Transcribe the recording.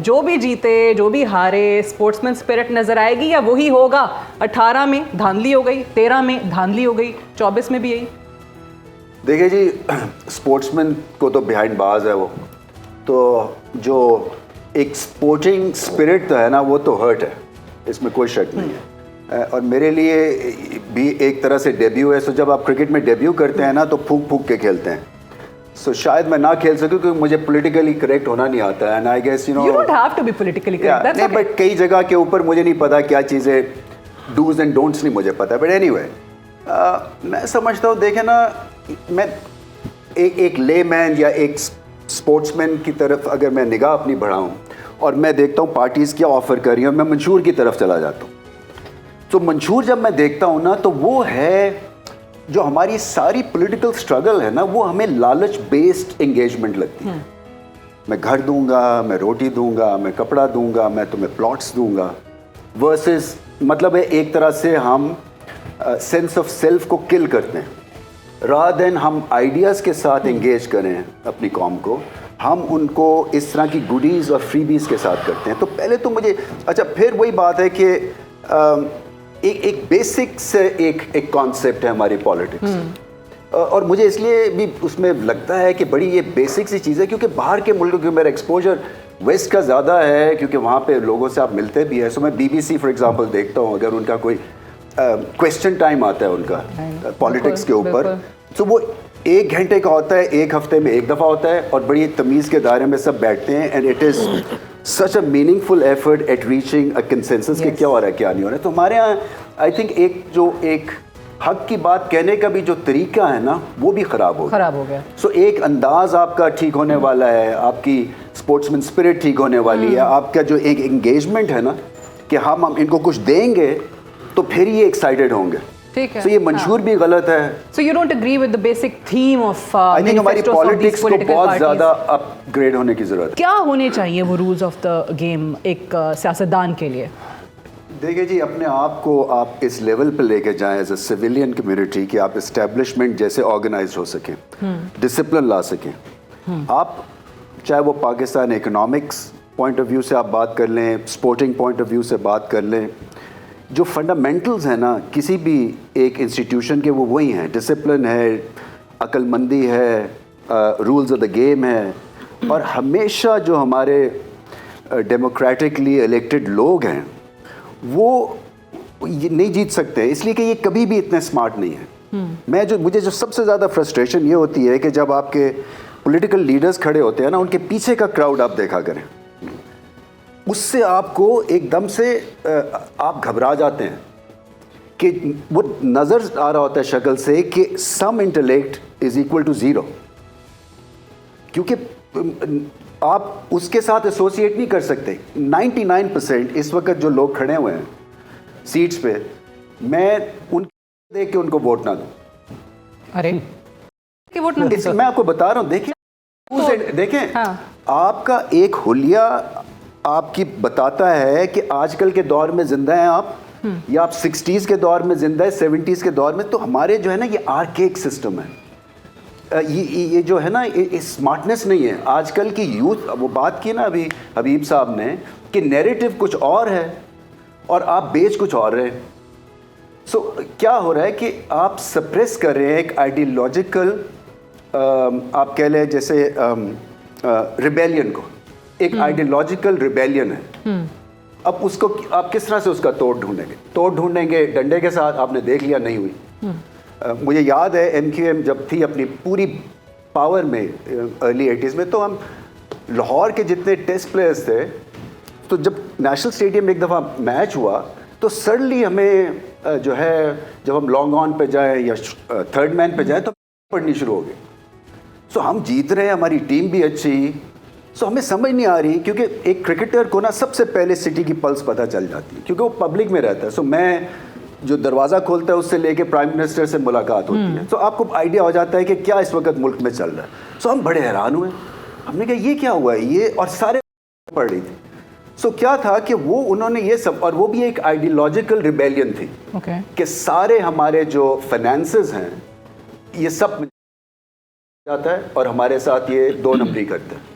جو بھی جیتے جو بھی ہارے اسپورٹس مین اسپرٹ نظر آئے گی یا وہی ہوگا 18 میں دھاندلی ہو گئی, 13 میں دھاندلی ہو گئی, 24 میں بھی یہی؟ دیکھیں جی, اسپورٹس مین کو تو بیہائنڈ باز ہے وہ تو, جو ایک اسپورٹنگ اسپرٹ تو ہے نا وہ تو ہرٹ ہے, اس میں کوئی شک نہیں ہے. اور میرے لیے بھی ایک طرح سے ڈیبیو ہے. سو جب آپ کرکٹ میں ڈیبیو کرتے ہیں نا تو پھونک پھونک کے کھیلتے ہیں. سو شاید میں نہ کھیل سکوں کیونکہ مجھے پولیٹیکلی کریکٹ ہونا نہیں آتا ہے. And I guess You don't have to be politically correct. That's okay. But کئی جگہ کے اوپر مجھے نہیں پتا کیا چیزیں ڈوز اینڈ ڈونٹس نہیں مجھے پتا. بٹ اینی وے میں سمجھتا ہوں, دیکھیں نا, میں ایک لے مین یا ایک اسپورٹس مین کی طرف اگر میں نگاہ اپنی بڑھاؤں اور میں دیکھتا ہوں پارٹیز کیا آفر کر رہی ہیں, اور میں منشور کی طرف چلا جاتا ہوں. تو منشور جب میں دیکھتا ہوں نا تو وہ ہے جو ہماری ساری پولیٹیکل اسٹرگل ہے نا, وہ ہمیں لالچ بیسڈ انگیجمنٹ لگتی ہے. میں گھر دوں گا, میں روٹی دوں گا, میں کپڑا دوں گا, میں تمہیں پلاٹس دوں گا, ورسز مطلب ہے ایک طرح سے ہم سینس آف سیلف کو کل کرتے ہیں. رادر دین ہم آئیڈیاز کے ساتھ انگیج کریں اپنی قوم کو, ہم ان کو اس طرح کی گوڈیز اور فری بیز کے ساتھ کرتے ہیں. تو پہلے تو مجھے اچھا, پھر وہی بات ہے کہ ایک بیسک سے ایک کانسیپٹ ہے ہماری پالیٹکس, اور مجھے اس لیے بھی اس میں لگتا ہے کہ بڑی یہ بیسک سی چیز ہے کیونکہ باہر کے ملکوں کے میرا ایکسپوجر ویسٹ کا زیادہ ہے کیونکہ وہاں پہ لوگوں سے آپ ملتے بھی ہیں. سو میں B B C for example دیکھتا ہوں, اگر ان کا کوئی کویسچن ٹائم آتا ہے ان کا پالیٹکس کے اوپر, تو وہ 1 گھنٹے کا ہوتا ہے, 1 ہفتے میں 1 دفعہ ہوتا ہے, اور بڑی تمیز کے دائرے میں سب بیٹھتے ہیں. And it is such a meaningful effort at reaching a consensus کہ کیا ہو رہا ہے کیا نہیں ہو رہا ہے. تو ہمارے یہاں آئی تھنک ایک حق کی بات کہنے کا بھی جو طریقہ ہے نا وہ بھی خراب ہو گیا. سو ایک انداز آپ کا ٹھیک ہونے والا ہے, آپ کی اسپورٹس مین اسپرٹ ٹھیک ہونے والی ہے, آپ کا جو ایک انگیجمنٹ ہے نا کہ ہم ان کو کچھ دیں گے تو پھر یہ ایکسائٹیڈ ہوں گے. تو یہ منشور بھی غلط ہے. So you don't agree with the basic theme of I think ہماری پالیٹکس کو بہت زیادہ اپ گریڈ ہونے کی ضرورت ہے. کیا ہونے چاہیے وہ رولز آف دا گیم ایک سیاستدان کے لیے؟ دیکھیں جی, اپنے آپ کو آپ اس لیول پہ لے کے جائیں ایز اے سویلین کمیونٹی کہ آپ اسٹیبلشمنٹ جیسے آرگنائزڈ ہو سکیں, ڈسپلن لا سکیں. آپ چاہے وہ Pakistan economics point of view سے آپ بات کر لیں, اسپورٹنگ پوائنٹ آف ویو سے بات کر لیں, جو فنڈامنٹلز ہیں نا کسی بھی ایک انسٹیٹیوشن کے وہ وہی ہیں. ڈسپلن ہے, عقل مندی ہے, رولز آف دا گیم ہے, اور ہمیشہ جو ہمارے ڈیموکریٹکلی الیکٹڈ لوگ ہیں وہ نہیں جیت سکتے اس لیے کہ یہ کبھی بھی اتنے اسمارٹ نہیں ہیں. مجھے جو سب سے زیادہ فرسٹریشن یہ ہوتی ہے کہ جب آپ کے پولیٹیکل لیڈرز کھڑے ہوتے ہیں نا, ان کے پیچھے کا کراؤڈ آپ دیکھا کریں, اس سے آپ کو ایک دم سے آپ گھبرا جاتے ہیں کہ وہ نظر آ رہا ہوتا ہے شکل سے کہ سم انٹلیکٹ از ایکول ٹو 0, کیونکہ آپ اس کے ساتھ ایسوسیٹ نہیں کر سکتے. 99% اس وقت جو لوگ کھڑے ہوئے ہیں سیٹس پہ, میں ان دیکھ کے ان کو ووٹ نہ دوں. ارے ووٹ نہ دوں, میں آپ کو بتا رہا ہوں. دیکھیں آپ کا ایک حلیہ آپ کی بتاتا ہے کہ آج کل کے دور میں زندہ ہیں آپ, یا آپ 60s کے دور میں زندہ ہیں, 70s کے دور میں. تو ہمارے جو ہے نا یہ آرکیک سسٹم ہے, یہ جو ہے نا اسمارٹنس نہیں ہے آج کل کی یوتھ. وہ بات کی نا ابھی حبیب صاحب نے کہ نیریٹو کچھ اور ہے اور آپ بیچ کچھ اور رہے. سو کیا ہو رہا ہے کہ آپ سپریس کر رہے ہیں ایک آئیڈیالوجیکل, آپ کہہ لیں جیسے ریبیلین کو, ایک آئیڈیالوجیکل ریبیلین ہے. اب اس کو آپ کس طرح سے اس کا توڑ ڈھونڈیں گے ڈنڈے کے ساتھ. آپ نے دیکھ لیا نہیں ہوئی. مجھے یاد ہے ایم کیو ایم جب تھی اپنی پوری پاور میں ارلی 80s میں, تو ہم لاہور کے جتنے ٹیسٹ پلیئرز تھے, تو جب نیشنل اسٹیڈیم میں ایک دفعہ میچ ہوا تو سڈنلی ہمیں جو ہے جب ہم لانگ آن پہ جائیں یا تھرڈ مین پہ جائیں تو پڑھنی شروع ہو گئی. سو ہم جیت رہے ہیں, ہماری ٹیم بھی اچھی. سو ہمیں سمجھ نہیں آ رہی, کیونکہ ایک کرکٹر کو نا سب سے پہلے سٹی کی پلس پتہ چل جاتی ہے کیونکہ وہ پبلک میں رہتا ہے. سو میں جو دروازہ کھولتا ہے اس سے لے کے پرائم منسٹر سے ملاقات ہوتی ہے, تو آپ کو آئیڈیا ہو جاتا ہے کہ کیا اس وقت ملک میں چل رہا ہے. سو ہم بڑے حیران ہوئے, ہم نے کہا یہ کیا ہوا ہے یہ, اور سارے پڑھ رہی تھی. سو کیا تھا کہ وہ انہوں نے یہ سب, اور وہ بھی ایک آئیڈیالوجیکل ریبیلین تھی کہ سارے ہمارے جو فائنینسز ہیں یہ سب جاتا ہے اور ہمارے ساتھ یہ 2 نمبری کرتا ہے.